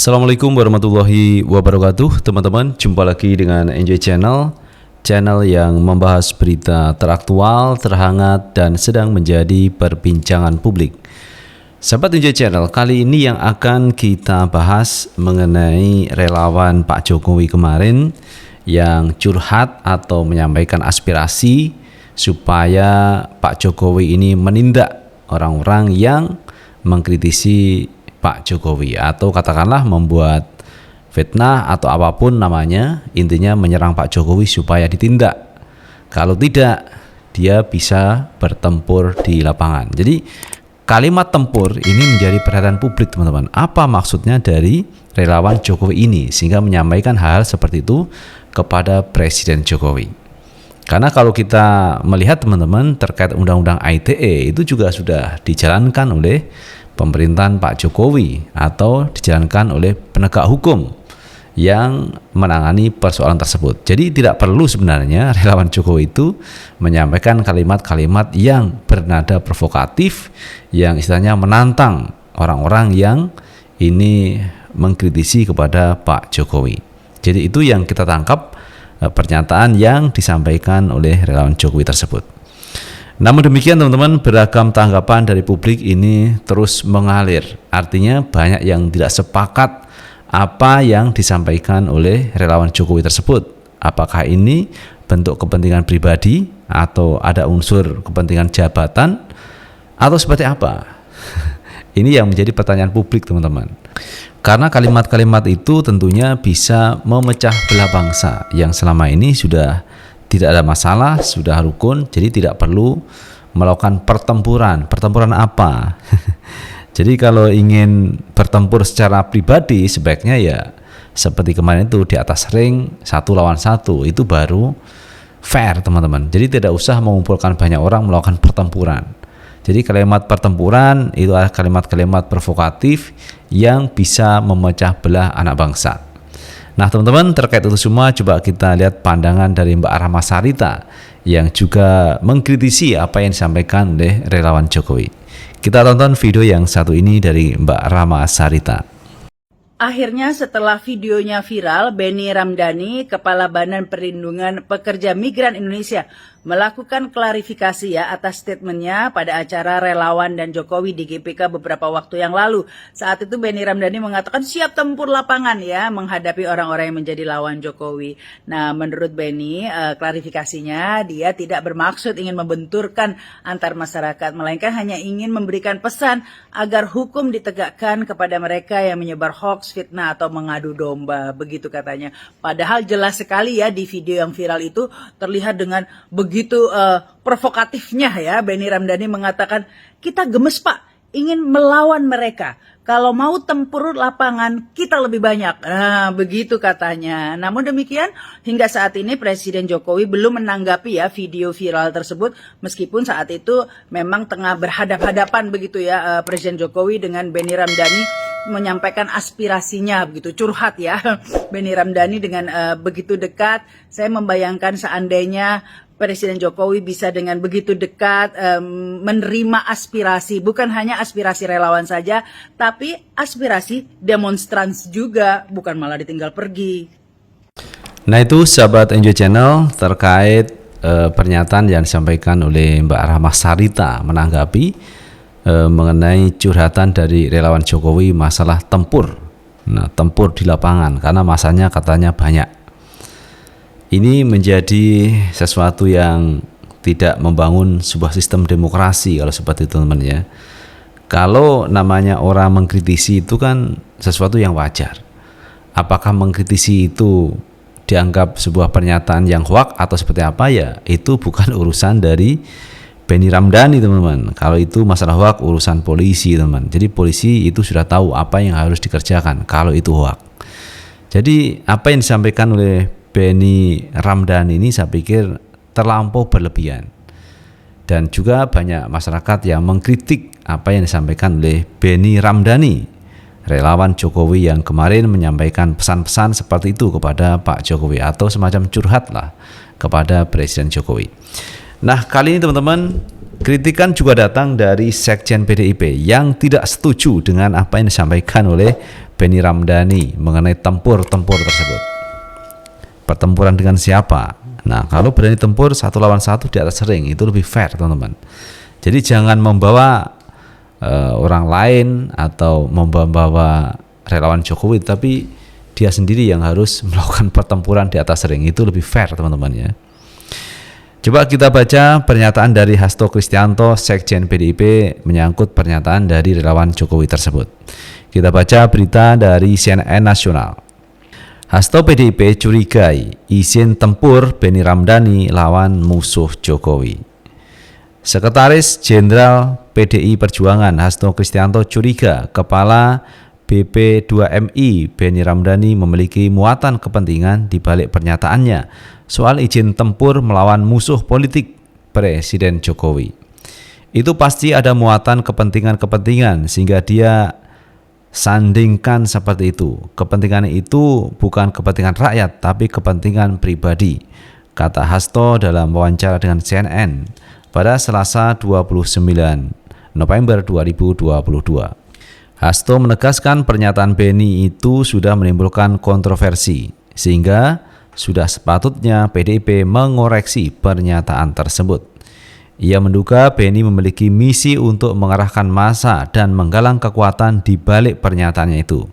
Assalamualaikum warahmatullahi wabarakatuh. Teman-teman, jumpa lagi dengan Enjoy Channel, channel yang membahas berita teraktual, terhangat, dan sedang menjadi perbincangan publik. Sahabat Enjoy Channel, kali ini yang akan kita bahas mengenai relawan Pak Jokowi kemarin yang curhat atau menyampaikan aspirasi supaya Pak Jokowi ini menindak orang-orang yang mengkritisi Pak Jokowi, atau katakanlah membuat fitnah atau apapun namanya, intinya menyerang Pak Jokowi supaya ditindak. Kalau tidak, dia bisa bertempur di lapangan. Jadi kalimat tempur ini menjadi perhatian publik, teman-teman. Apa maksudnya dari relawan Jokowi ini sehingga menyampaikan hal seperti itu kepada Presiden Jokowi? Karena kalau kita melihat, teman-teman, terkait Undang-Undang ITE itu juga sudah dijalankan oleh pemerintahan Pak Jokowi atau dijalankan oleh penegak hukum yang menangani persoalan tersebut. Jadi tidak perlu sebenarnya relawan Jokowi itu menyampaikan kalimat-kalimat yang bernada provokatif, yang istilahnya menantang orang-orang yang ini mengkritisi kepada Pak Jokowi. Jadi itu yang kita tangkap pernyataan yang disampaikan oleh relawan Jokowi tersebut. Namun demikian, teman-teman, beragam tanggapan dari publik ini terus mengalir. Artinya banyak yang tidak sepakat apa yang disampaikan oleh relawan Jokowi tersebut. Apakah ini bentuk kepentingan pribadi atau ada unsur kepentingan jabatan atau seperti apa? Ini yang menjadi pertanyaan publik, teman-teman. Karena kalimat-kalimat itu tentunya bisa memecah belah bangsa yang selama ini sudah tidak ada masalah, sudah rukun, jadi tidak perlu melakukan pertempuran. Pertempuran apa? Jadi kalau ingin bertempur secara pribadi, sebaiknya ya seperti kemarin itu di atas ring 1 lawan 1, itu baru fair, teman-teman. Jadi tidak usah mengumpulkan banyak orang melakukan pertempuran. Jadi kalimat pertempuran itu adalah kalimat-kalimat provokatif yang bisa memecah belah anak bangsa. Nah, teman-teman, terkait itu semua coba kita lihat pandangan dari Mbak Rahma Sarita yang juga mengkritisi apa yang disampaikan oleh relawan Jokowi. Kita tonton video yang satu ini dari Mbak Rahma Sarita. Akhirnya setelah videonya viral, Benny Ramdhani, Kepala Badan Perlindungan Pekerja Migran Indonesia, melakukan klarifikasi ya atas statementnya pada acara relawan dan Jokowi di GPK beberapa waktu yang lalu. Saat itu Benny Ramdhani mengatakan siap tempur lapangan ya menghadapi orang-orang yang menjadi lawan Jokowi. Nah, menurut Benny, klarifikasinya dia tidak bermaksud ingin membenturkan antar masyarakat, melainkan hanya ingin memberikan pesan agar hukum ditegakkan kepada mereka yang menyebar hoax, fitnah atau mengadu domba, begitu katanya. Padahal jelas sekali ya di video yang viral itu terlihat dengan begitu provokatifnya ya Benny Ramdhani mengatakan kita gemes Pak, ingin melawan mereka. Kalau mau tempur lapangan kita lebih banyak. Nah, begitu katanya. Namun demikian hingga saat ini Presiden Jokowi belum menanggapi ya video viral tersebut, meskipun saat itu memang tengah berhadap-hadapan begitu ya Presiden Jokowi dengan Benny Ramdhani menyampaikan aspirasinya begitu, curhat ya Benny Ramdhani dengan begitu dekat. Saya membayangkan seandainya Presiden Jokowi bisa dengan begitu dekat menerima aspirasi, bukan hanya aspirasi relawan saja, tapi aspirasi demonstran juga, bukan malah ditinggal pergi. Nah, itu sahabat Enjoy Channel terkait pernyataan yang disampaikan oleh Mbak Rahma Sarita menanggapi mengenai curhatan dari relawan Jokowi masalah tempur. Nah, tempur di lapangan karena masanya katanya banyak. Ini menjadi sesuatu yang tidak membangun sebuah sistem demokrasi kalau seperti itu, teman-teman ya. Kalau namanya orang mengkritisi itu kan sesuatu yang wajar. Apakah mengkritisi itu dianggap sebuah pernyataan yang hoax atau seperti apa ya, itu bukan urusan dari Benny Ramdhani, teman-teman. Kalau itu masalah hoax, urusan polisi, teman-teman. Jadi polisi itu sudah tahu apa yang harus dikerjakan kalau itu hoax. Jadi apa yang disampaikan oleh Benny Ramdhani ini saya pikir terlampau berlebihan. Dan juga banyak masyarakat yang mengkritik apa yang disampaikan oleh Benny Ramdhani, relawan Jokowi yang kemarin menyampaikan pesan-pesan seperti itu kepada Pak Jokowi atau semacam curhat lah kepada Presiden Jokowi. Nah, kali ini teman-teman Kritikan juga datang dari Sekjen PDIP yang tidak setuju dengan apa yang disampaikan oleh Benny Ramdhani mengenai tempur-tempur tersebut. Pertempuran dengan siapa? Nah, kalau berani tempur 1 lawan 1 di atas ring itu lebih fair, teman-teman. Jadi jangan membawa orang lain atau membawa relawan Jokowi, tapi dia sendiri yang harus melakukan pertempuran di atas ring. Itu lebih fair, teman-teman ya. Coba kita baca pernyataan dari Hasto Kristianto, Sekjen PDIP menyangkut pernyataan dari relawan Jokowi tersebut. Kita baca berita dari CNN Nasional. Hasto PDIP curigai izin tempur Benny Ramdhani lawan musuh Jokowi. Sekretaris Jenderal PDI Perjuangan Hasto Kristianto curiga Kepala BP2MI Benny Ramdhani memiliki muatan kepentingan di balik pernyataannya soal izin tempur melawan musuh politik Presiden Jokowi. Itu pasti ada muatan kepentingan-kepentingan sehingga dia sandingkan seperti itu. Kepentingan itu bukan kepentingan rakyat tapi kepentingan pribadi, kata Hasto dalam wawancara dengan CNN pada Selasa 29 November 2022. Hasto menegaskan pernyataan Benny itu sudah menimbulkan kontroversi, sehingga sudah sepatutnya PDIP mengoreksi pernyataan tersebut. Ia menduga Benny memiliki misi untuk mengarahkan massa dan menggalang kekuatan di balik pernyataannya itu.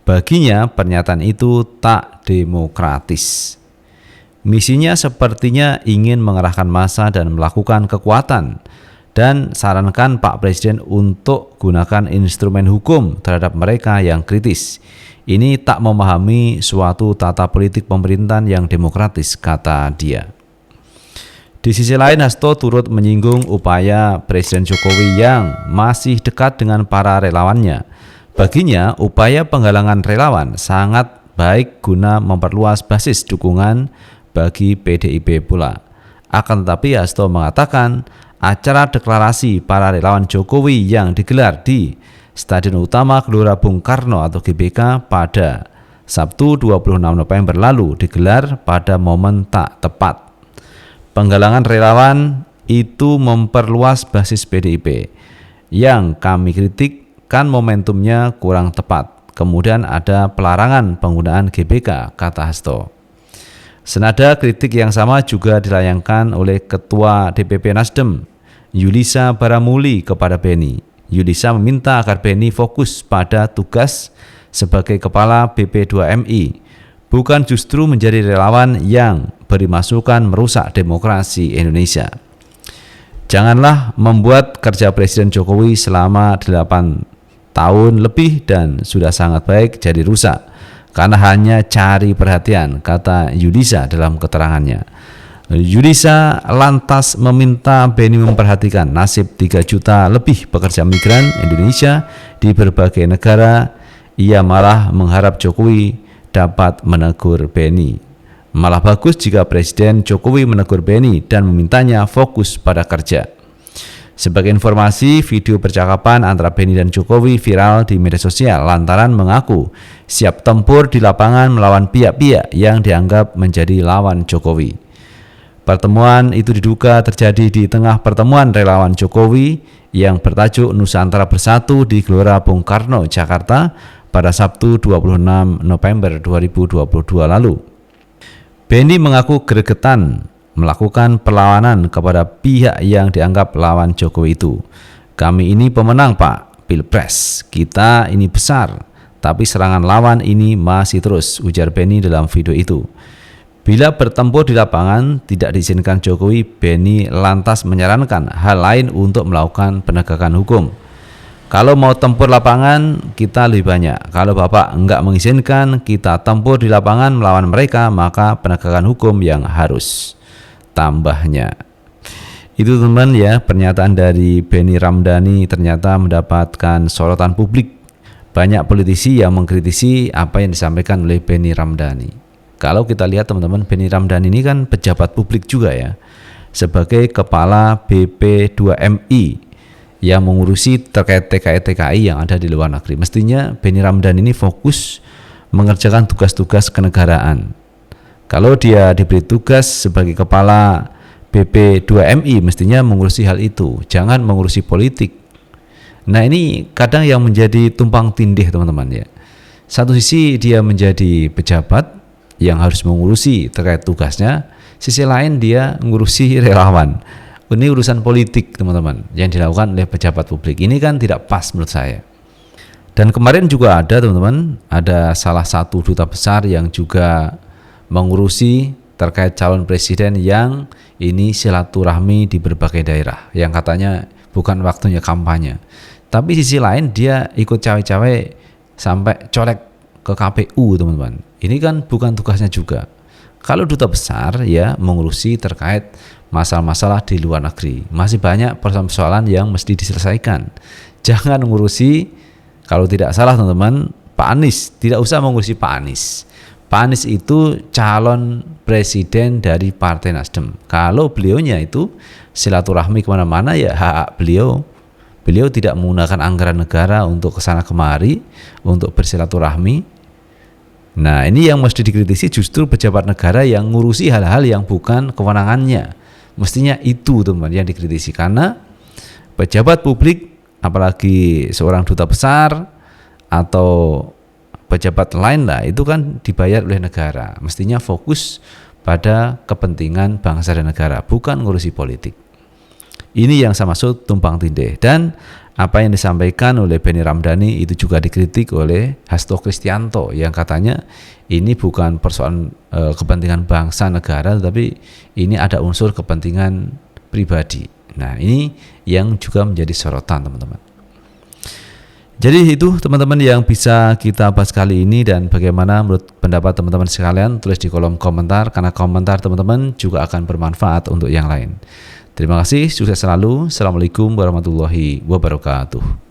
Baginya, pernyataan itu tak demokratis. Misinya sepertinya ingin mengarahkan massa dan melakukan kekuatan, dan sarankan Pak Presiden untuk gunakan instrumen hukum terhadap mereka yang kritis. Ini tak memahami suatu tata politik pemerintahan yang demokratis, kata dia. Di sisi lain, Hasto turut menyinggung upaya Presiden Jokowi yang masih dekat dengan para relawannya. Baginya, upaya penggalangan relawan sangat baik guna memperluas basis dukungan bagi PDIP pula. Akan tetapi Hasto mengatakan acara deklarasi para relawan Jokowi yang digelar di Stadion Utama Gelora Bung Karno atau GBK pada Sabtu 26 November lalu digelar pada momen tak tepat. Penggalangan relawan itu memperluas basis PDIP. Yang kami kritik kan momentumnya kurang tepat. Kemudian ada pelarangan penggunaan GBK, kata Hasto. Senada kritik yang sama juga dilayangkan oleh Ketua DPP Nasdem, Yulisa Baramuli kepada Benny. Yulisa meminta agar Benny fokus pada tugas sebagai Kepala BP2MI, bukan justru menjadi relawan yang beri masukan merusak demokrasi Indonesia. Janganlah membuat kerja Presiden Jokowi selama 8 tahun lebih dan sudah sangat baik jadi rusak karena hanya cari perhatian, kata Yulisa dalam keterangannya. Yulisa lantas meminta Benny memperhatikan nasib 3 juta lebih pekerja migran Indonesia di berbagai negara. Ia malah mengharap Jokowi dapat menegur Benny. Malah bagus jika Presiden Jokowi menegur Benny dan memintanya fokus pada kerja. Sebagai informasi, video percakapan antara Benny dan Jokowi viral di media sosial lantaran mengaku siap tempur di lapangan melawan pihak-pihak yang dianggap menjadi lawan Jokowi. Pertemuan itu diduga terjadi di tengah pertemuan relawan Jokowi yang bertajuk Nusantara Bersatu di Gelora Bung Karno, Jakarta pada Sabtu 26 November 2022 lalu. Benny mengaku gregetan melakukan perlawanan kepada pihak yang dianggap lawan Jokowi itu. Kami ini pemenang Pak Pilpres, kita ini besar, tapi serangan lawan ini masih terus, ujar Benny dalam video itu. Bila bertempur di lapangan tidak diizinkan Jokowi, Benny lantas menyarankan hal lain untuk melakukan penegakan hukum. Kalau mau tempur lapangan, kita lebih banyak. Kalau Bapak enggak mengizinkan kita tempur di lapangan melawan mereka, maka penegakan hukum yang harus, tambahnya. Itu teman ya, pernyataan dari Benny Ramdhani ternyata mendapatkan sorotan publik. Banyak politisi yang mengkritisi apa yang disampaikan oleh Benny Ramdhani. Kalau kita lihat teman-teman, Benny Ramdhani ini kan pejabat publik juga ya, sebagai Kepala BP2MI yang mengurusi terkait TKI yang ada di luar negeri. Mestinya Benny Ramdhani ini fokus mengerjakan tugas-tugas kenegaraan. Kalau dia diberi tugas sebagai Kepala BP2MI mestinya mengurusi hal itu, jangan mengurusi politik. Nah, ini kadang yang menjadi tumpang tindih teman-teman ya. Satu sisi dia menjadi pejabat yang harus mengurusi terkait tugasnya, sisi lain dia mengurusi relawan. Ini urusan politik teman-teman yang dilakukan oleh pejabat publik. Ini kan tidak pas menurut saya. Dan kemarin juga ada teman-teman, ada salah satu duta besar yang juga mengurusi terkait calon presiden yang ini silaturahmi di berbagai daerah, yang katanya bukan waktunya kampanye. Tapi sisi lain dia ikut cawe-cawe sampai colek ke KPU teman-teman. Ini kan bukan tugasnya juga. Kalau duta besar ya mengurusi terkait masalah-masalah di luar negeri. Masih banyak persoalan yang mesti diselesaikan. Jangan mengurusi, kalau tidak salah teman-teman, Pak Anies. Tidak usah mengurusi Pak Anies. Pak Anies itu calon presiden dari Partai Nasdem. Kalau beliaunya itu silaturahmi kemana-mana ya hak beliau. Beliau tidak menggunakan anggaran negara untuk kesana kemari, untuk bersilaturahmi. Nah, ini yang mesti dikritisi justru pejabat negara yang ngurusi hal-hal yang bukan kewenangannya. Mestinya itu teman yang dikritisi, karena pejabat publik apalagi seorang duta besar atau pejabat lain lah itu kan dibayar oleh negara. Mestinya fokus pada kepentingan bangsa dan negara, bukan ngurusi politik. Ini yang saya maksud tumpang tindih. Dan apa yang disampaikan oleh Benny Ramdhani itu juga dikritik oleh Hasto Kristianto yang katanya ini bukan persoalan kepentingan bangsa negara, tetapi ini ada unsur kepentingan pribadi. Nah, ini yang juga menjadi sorotan teman-teman. Jadi itu teman-teman yang bisa kita bahas kali ini, dan bagaimana menurut pendapat teman-teman sekalian tulis di kolom komentar, karena komentar teman-teman juga akan bermanfaat untuk yang lain. Terima kasih, sukses selalu. Assalamualaikum warahmatullahi wabarakatuh.